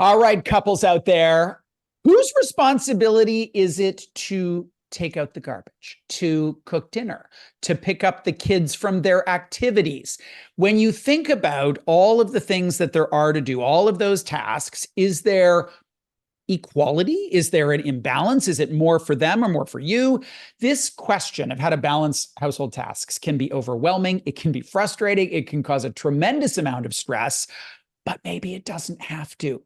All right, couples out there, whose responsibility is it to take out the garbage, to cook dinner, to pick up the kids from their activities? When you think about all of the things that there are to do, all of those tasks, is there equality? Is there an imbalance? Is it more for them or more for you? This question of how to balance household tasks can be overwhelming. It can be frustrating. It can cause a tremendous amount of stress, but maybe it doesn't have to.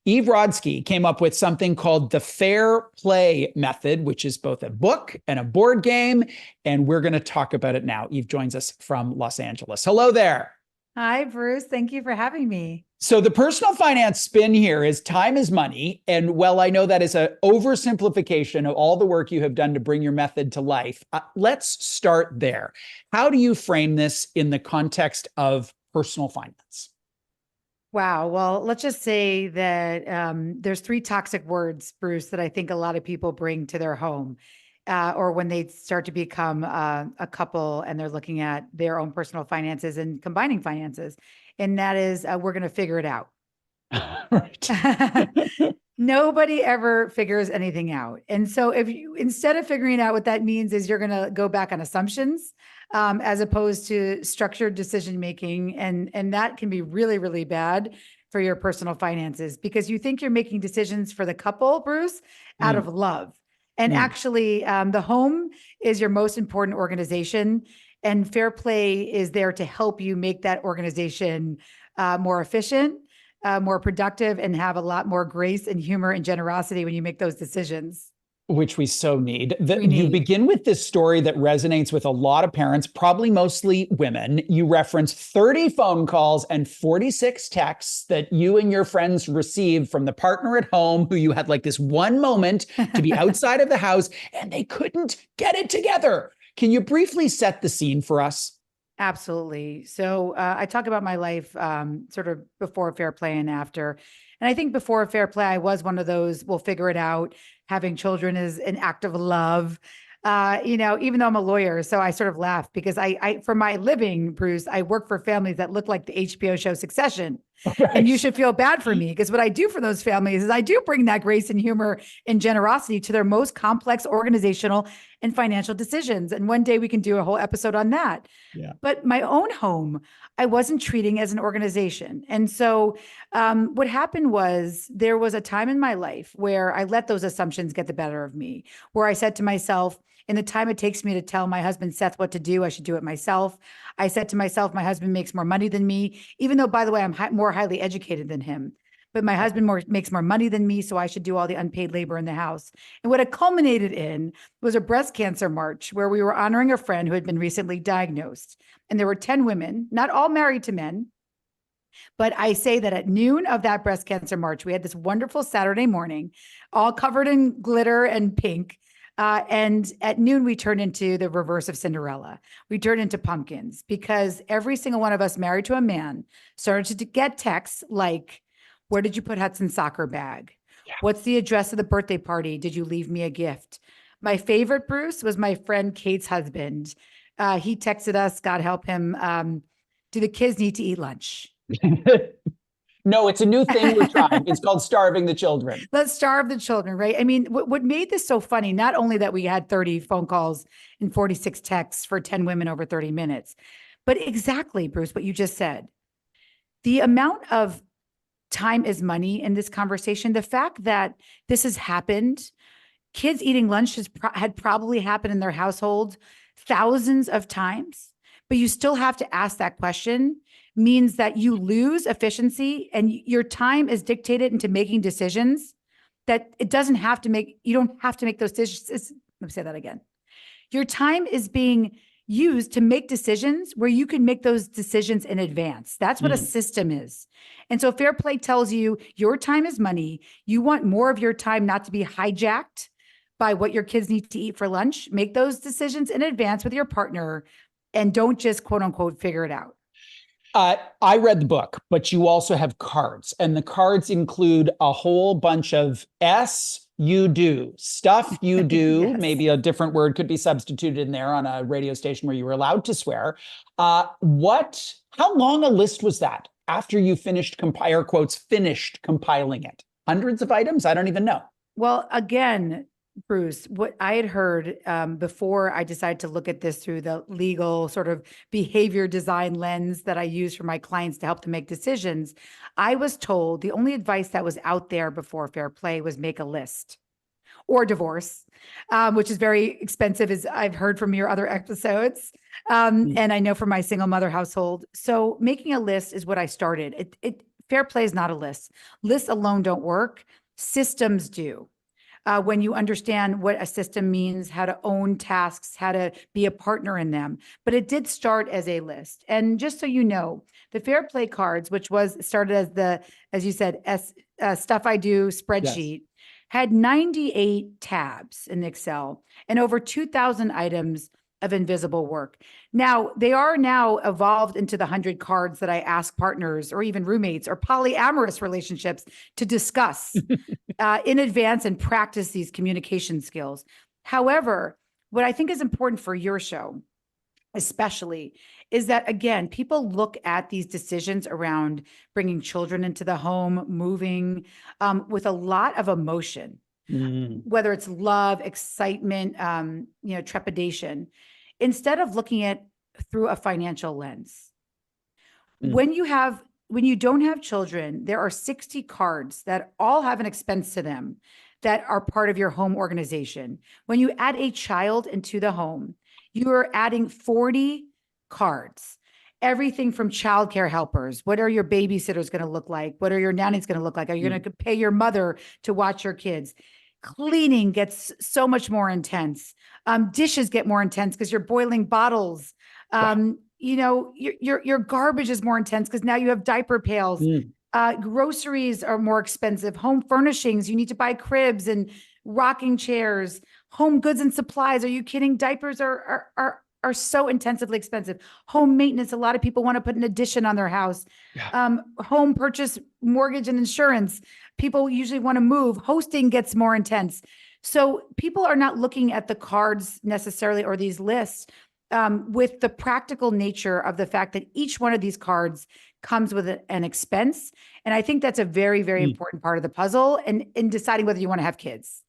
Eve Rodsky came up with something called the Fair Play Method, which is both a book and a board game. And we're going to talk about it now. Eve joins us from Los Angeles. Hello there. Hi, Bruce. Thank you for having me. So the personal finance spin here is time is money. And well, I know that is an oversimplification of all the work you have done to bring your method to life. Let's start there. How do you frame this in the context of personal finance? Wow. Well, let's just say that there's three toxic words, Bruce, that I think a lot of people bring to their home or when they start to become a couple and they're looking at their own personal finances and combining finances. And that is, we're going to figure it out. Nobody ever figures anything out. And so if you, instead of figuring out what that means is you're going to go back on assumptions as opposed to structured decision making. And that can be really, really bad for your personal finances because you think you're making decisions for the couple, Bruce, out of love. And actually, the home is your most important organization. And Fair Play is there to help you make that organization more efficient, more productive, and have a lot more grace and humor and generosity when you make those decisions. Which we so need. You begin with this story that resonates with a lot of parents, probably mostly women. You reference 30 phone calls and 46 texts that you and your friends received from the partner at home who you had like this one moment to be outside of the house and they couldn't get it together. Can you briefly set the scene for us? Absolutely. So I talk about my life sort of before Fair Play and after. And I think before Fair Play, I was one of those, we'll figure it out. Having children is an act of love. Even though I'm a lawyer, so I sort of laugh because I for my living, Bruce, I work for families that look like the HBO show Succession. Right. And you should feel bad for me because what I do for those families is I do bring that grace and humor and generosity to their most complex organizational and financial decisions. And one day we can do a whole episode on that. Yeah. But my own home, I wasn't treating as an organization. And so what happened was there was a time in my life where I let those assumptions get the better of me, where I said to myself, in the time it takes me to tell my husband, Seth, what to do, I should do it myself. I said to myself, my husband makes more money than me, even though, by the way, I'm more highly educated than him. But my husband makes more money than me, so I should do all the unpaid labor in the house. And what it culminated in was a breast cancer march where we were honoring a friend who had been recently diagnosed. And there were 10 women, not all married to men. But I say that at noon of that breast cancer march, we had this wonderful Saturday morning, all covered in glitter and pink. And at noon, we turned into the reverse of Cinderella. We turned into pumpkins because every single one of us married to a man started to get texts like, where did you put Hudson's soccer bag? Yeah. What's the address of the birthday party? Did you leave me a gift? My favorite, Bruce, was my friend Kate's husband. He texted us, God help him, do the kids need to eat lunch? No, it's a new thing we're trying. It's called starving the children. Let's starve the children, right? I mean, what made this so funny, not only that we had 30 phone calls and 46 texts for 10 women over 30 minutes, but exactly, Bruce, what you just said. The amount of time is money in this conversation, the fact that this has happened, kids eating lunch had probably happened in their household thousands of times, but you still have to ask that question means that you lose efficiency and your time is dictated into making decisions that you don't have to make those decisions. Let me say that again. Your time is being used to make decisions where you can make those decisions in advance. That's what a system is. And so Fair Play tells you your time is money. You want more of your time not to be hijacked by what your kids need to eat for lunch. Make those decisions in advance with your partner and don't just quote unquote figure it out. I read the book, but you also have cards, and the cards include a whole bunch of S you do. Stuff you do. Yes. Maybe a different word could be substituted in there on a radio station where you were allowed to swear. How long a list was that after you finished finished compiling it? Hundreds of items? I don't even know. Well, again, Bruce, what I had heard before I decided to look at this through the legal sort of behavior design lens that I use for my clients to help them make decisions, I was told the only advice that was out there before fair play was make a list or divorce, which is very expensive, as I've heard from your other episodes. And I know from my single mother household. So making a list is what I started. Fair play is not a list. Lists alone don't work. Systems do. When you understand what a system means, how to own tasks, how to be a partner in them. But it did start as a list. And just so you know, the fair play cards, which was started as you said, stuff I do spreadsheet, had 98 tabs in Excel and over 2,000 items of invisible work. Now, they are now evolved into the 100 cards that I ask partners or even roommates or polyamorous relationships to discuss in advance and practice these communication skills. However, what I think is important for your show, especially, is that, again, people look at these decisions around bringing children into the home, moving with a lot of emotion. Whether it's love, excitement, trepidation, instead of looking at through a financial lens. When you don't have children, there are 60 cards that all have an expense to them that are part of your home organization. When you add a child into the home, you are adding 40 cards. Everything from childcare helpers. What are your babysitters going to look like? What are your nannies going to look like? Are you going to pay your mother to watch your kids? Cleaning gets so much more intense. Dishes get more intense because you're boiling bottles. Your garbage is more intense because now you have diaper pails. Groceries are more expensive. Home furnishings, you need to buy cribs and rocking chairs. Home goods and supplies. Are you kidding? Diapers are so intensively expensive. Home maintenance. A lot of people want to put an addition on their house. Home purchase, mortgage, and insurance. People usually want to move. Hosting gets more intense. So people are not looking at the cards necessarily or these lists with the practical nature of the fact that each one of these cards comes with an expense. And I think that's a very, very important part of the puzzle and in deciding whether you want to have kids.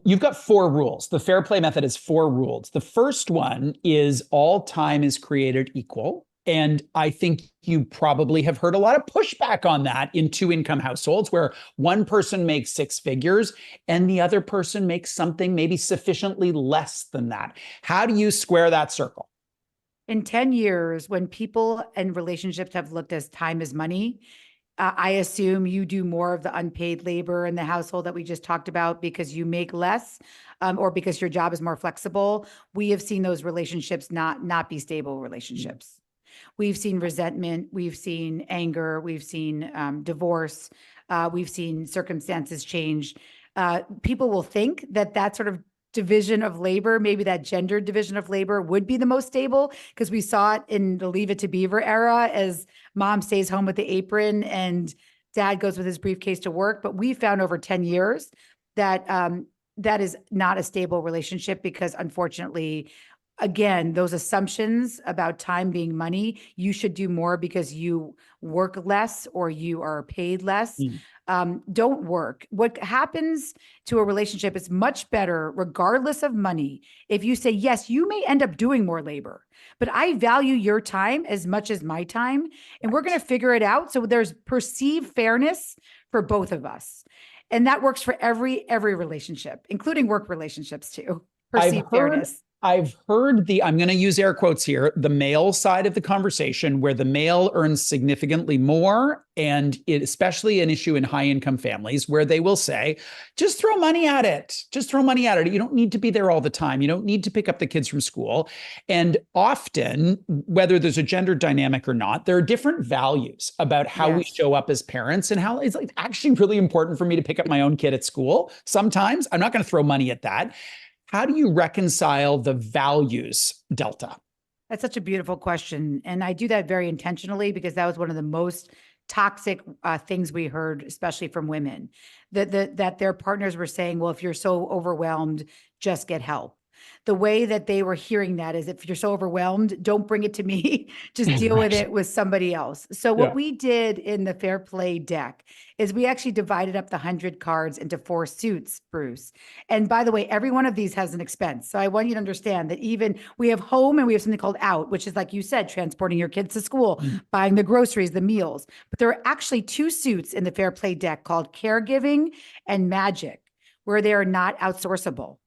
You've got 4 rules. The fair play method has 4 rules. The first one is all time is created equal. And I think you probably have heard a lot of pushback on that in 2-income households where one person makes 6 figures and the other person makes something maybe sufficiently less than that. How do you square that circle? In 10 years, when people and relationships have looked as time as money, I assume you do more of the unpaid labor in the household that we just talked about because you make less or because your job is more flexible. We have seen those relationships not be stable relationships. We've seen resentment, we've seen anger, we've seen divorce, we've seen circumstances change. People will think that sort of division of labor, maybe that gendered division of labor would be the most stable because we saw it in the Leave It to Beaver era as mom stays home with the apron and dad goes with his briefcase to work. But we found over 10 years that that is not a stable relationship because unfortunately, again, those assumptions about time being money, you should do more because you work less or you are paid less. Don't work. What happens to a relationship is much better, regardless of money. If you say, yes, you may end up doing more labor, but I value your time as much as my time, and we're going to figure it out. So there's perceived fairness for both of us. And that works for every relationship, including work relationships too. Perceived fairness. I've heard I'm going to use air quotes here, the male side of the conversation where the male earns significantly more. And especially an issue in high income families where they will say, just throw money at it. Just throw money at it. You don't need to be there all the time. You don't need to pick up the kids from school. And often, whether there's a gender dynamic or not, there are different values about how we show up as parents and how it's like actually really important for me to pick up my own kid at school. Sometimes I'm not going to throw money at that. How do you reconcile the values delta? That's such a beautiful question. And I do that very intentionally because that was one of the most toxic things we heard, especially from women, that their partners were saying, well, if you're so overwhelmed, just get help. The way that they were hearing that is, if you're so overwhelmed, don't bring it to me, just deal with Right. it with somebody else. So what Yeah. we did in the Fair Play deck is we actually divided up the 100 cards into 4 suits, Bruce. And by the way, every one of these has an expense. So I want you to understand that even we have home and we have something called out, which is, like you said, transporting your kids to school, buying the groceries, the meals. But there are actually 2 suits in the Fair Play deck called caregiving and magic, where they are not outsourceable.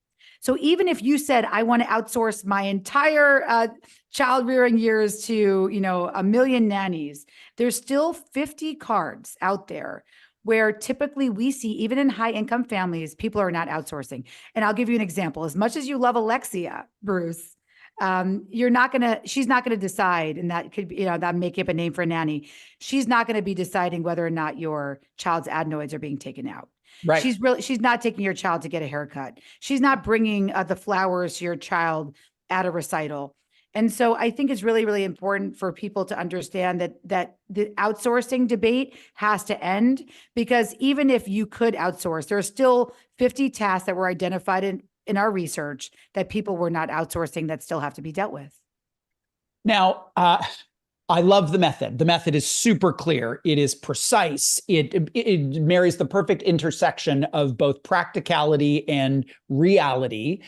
So even if you said, I want to outsource my entire child rearing years to, a million nannies, there's still 50 cards out there where typically we see, even in high income families, people are not outsourcing. And I'll give you an example. As much as you love Alexia, Bruce, she's not going to decide, and that could be, that make up a name for a nanny. She's not going to be deciding whether or not your child's adenoids are being taken out. Right. She's not taking your child to get a haircut. She's not bringing the flowers to your child at a recital. And so I think it's really, really important for people to understand that the outsourcing debate has to end, because even if you could outsource, there are still 50 tasks that were identified in our research that people were not outsourcing that still have to be dealt with. Now, I love the method. The method is super clear. It is precise. It marries the perfect intersection of both practicality and reality.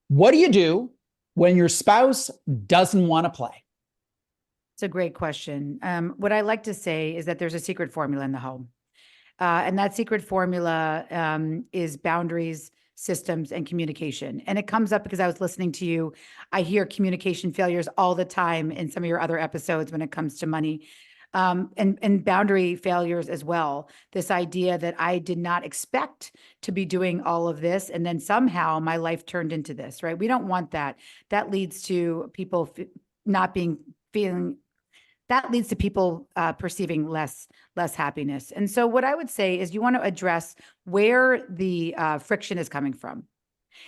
What do you do when your spouse doesn't want to play? It's a great question. What I like to say is that there's a secret formula in the home. And that secret formula is boundaries, systems, and communication. And it comes up because I was listening to you. I hear communication failures all the time in some of your other episodes when it comes to money, and boundary failures as well. This idea that I did not expect to be doing all of this, and then somehow my life turned into this, right? We don't want that. That leads to people that leads to people perceiving less happiness. And so what I would say is, you want to address where the friction is coming from.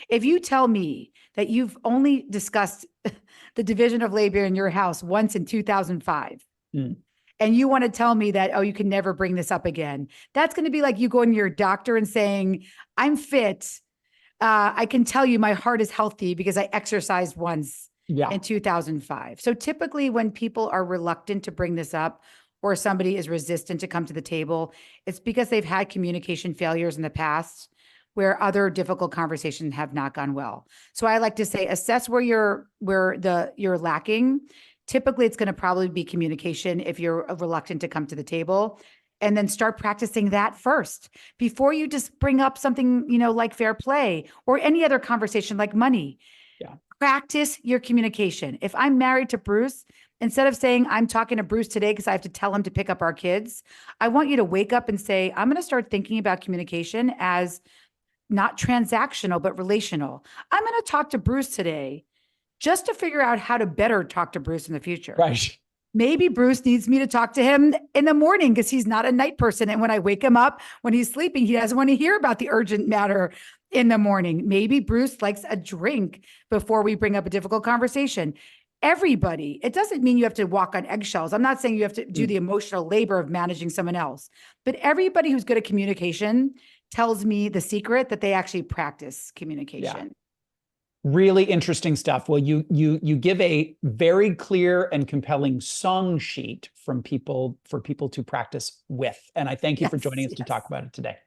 If you tell me that you've only discussed the division of labor in your house once in 2005, and you want to tell me that, oh, you can never bring this up again, that's going to be like you going to your doctor and saying, I'm fit. I can tell you my heart is healthy because I exercised once in 2005. So typically when people are reluctant to bring this up, or somebody is resistant to come to the table, it's because they've had communication failures in the past where other difficult conversations have not gone well. So I like to say, assess where you're lacking. Typically it's going to probably be communication if you're reluctant to come to the table, and then start practicing that first before you just bring up something, like fair play or any other conversation like money. Practice your communication. If I'm married to Bruce, instead of saying, I'm talking to Bruce today because I have to tell him to pick up our kids, I want you to wake up and say, I'm going to start thinking about communication as not transactional, but relational. I'm going to talk to Bruce today just to figure out how to better talk to Bruce in the future. Right. Maybe Bruce needs me to talk to him in the morning because he's not a night person. And when I wake him up, when he's sleeping, he doesn't want to hear about the urgent matter in the morning. Maybe Bruce likes a drink before we bring up a difficult conversation. Everybody, it doesn't mean you have to walk on eggshells. I'm not saying you have to do the emotional labor of managing someone else, but everybody who's good at communication tells me the secret that they actually practice communication. Really interesting stuff. Well, you give a very clear and compelling song sheet for people to practice with. And I thank you for joining us to talk about it today.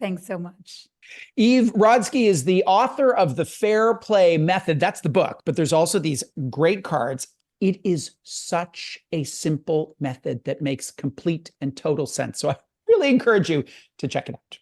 Thanks so much. Eve Rodsky is the author of The Fair Play Method. That's the book, but there's also these great cards. It is such a simple method that makes complete and total sense. So I really encourage you to check it out.